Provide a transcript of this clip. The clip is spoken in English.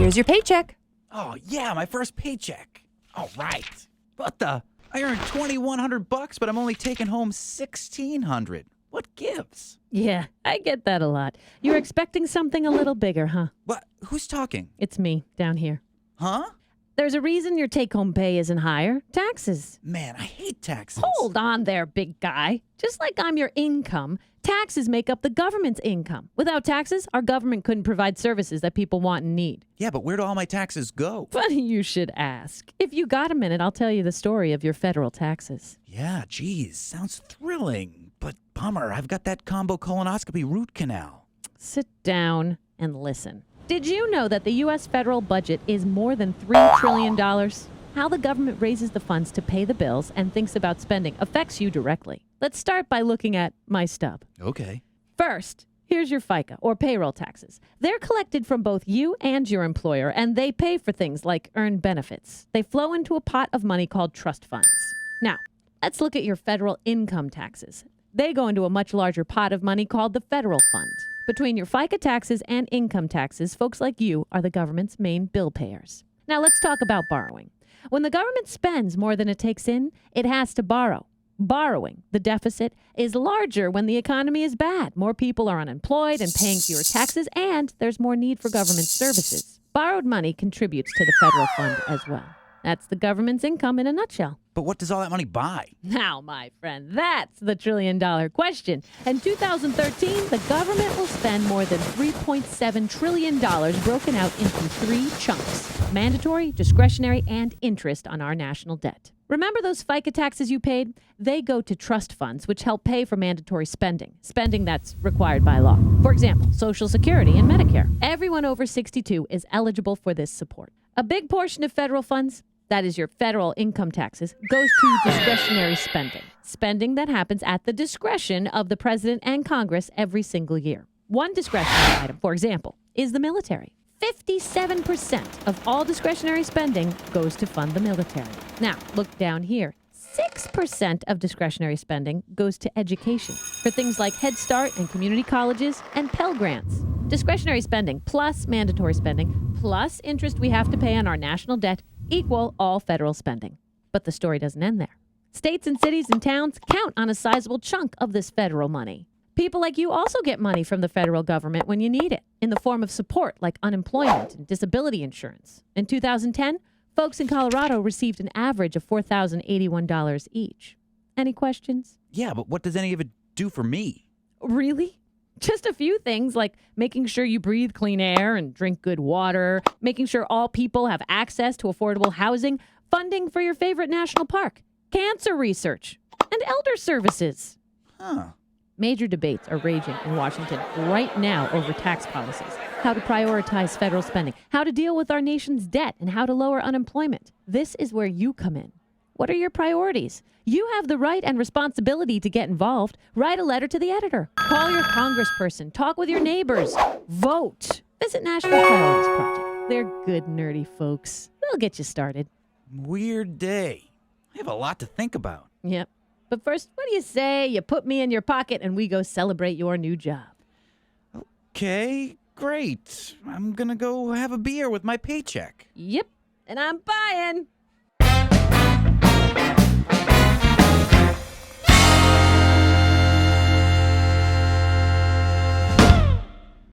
Here's your paycheck. Oh, yeah, my first paycheck. All right. What the? I earned $2,100, but I'm only taking home $1,600. What gives? Yeah, I get that a lot. You're expecting something a little bigger, huh? What? Who's talking? It's me, down here. Huh? There's a reason your take-home pay isn't higher. Taxes. Man, I hate taxes. Hold on there, big guy. Just like I'm your income, taxes make up the government's income. Without taxes, our government couldn't provide services that people want and need. Yeah, but where do all my taxes go? Funny you should ask. If you got a minute, I'll tell you the story of your federal taxes. Yeah, geez, sounds thrilling. But bummer, I've got that combo colonoscopy root canal. Sit down and listen. Did you know that the U.S. federal budget is more than $3 trillion? How the government raises the funds to pay the bills and thinks about spending affects you directly. Let's start by looking at my stub. Okay. First, here's your FICA, or payroll taxes. They're collected from both you and your employer, and they pay for things like earned benefits. They flow into a pot of money called trust funds. Now, let's look at your federal income taxes. They go into a much larger pot of money called the federal fund. Between your FICA taxes and income taxes, folks like you are the government's main bill payers. Now let's talk about borrowing. When the government spends more than it takes in, it has to borrow. Borrowing, the deficit, is larger when the economy is bad. More people are unemployed and paying fewer taxes, and there's more need for government services. Borrowed money contributes to the federal fund as well. That's the government's income in a nutshell. But what does all that money buy? Now, my friend, that's the trillion-dollar question. In 2013, the government will spend more than $3.7 trillion broken out into three chunks: mandatory, discretionary, and interest on our national debt. Remember those FICA taxes you paid? They go to trust funds, which help pay for mandatory spending that's required by law. For example, Social Security and Medicare. Everyone over 62 is eligible for this support. A big portion of federal funds, that is your federal income taxes, goes to discretionary spending that happens at the discretion of the president and Congress every single year. One discretionary item, for example, is the military. 57% of all discretionary spending goes to fund the military. Now, look down here. 6% of discretionary spending goes to education for things like Head Start and community colleges and Pell Grants. Discretionary spending plus mandatory spending plus interest we have to pay on our national debt equal all federal spending. But the story doesn't end there. States and cities and towns count on a sizable chunk of this federal money. People like you also get money from the federal government when you need it, in the form of support like unemployment and disability insurance. In 2010, folks in Colorado received an average of $4,081 each. Any questions? Yeah, but what does any of it do for me? Really? Just a few things like making sure you breathe clean air and drink good water, making sure all people have access to affordable housing, funding for your favorite national park, cancer research, and elder services. Huh. Major debates are raging in Washington right now over tax policies, how to prioritize federal spending, how to deal with our nation's debt, and how to lower unemployment. This is where you come in. What are your priorities? You have the right and responsibility to get involved. Write a letter to the editor. Call your congressperson. Talk with your neighbors. Vote. Visit National Priorities Project. They're good, nerdy folks. They'll get you started. Weird day. I have a lot to think about. Yep. But first, what do you say you put me in your pocket and we go celebrate your new job? Okay, great. I'm gonna go have a beer with my paycheck. Yep. And I'm buying.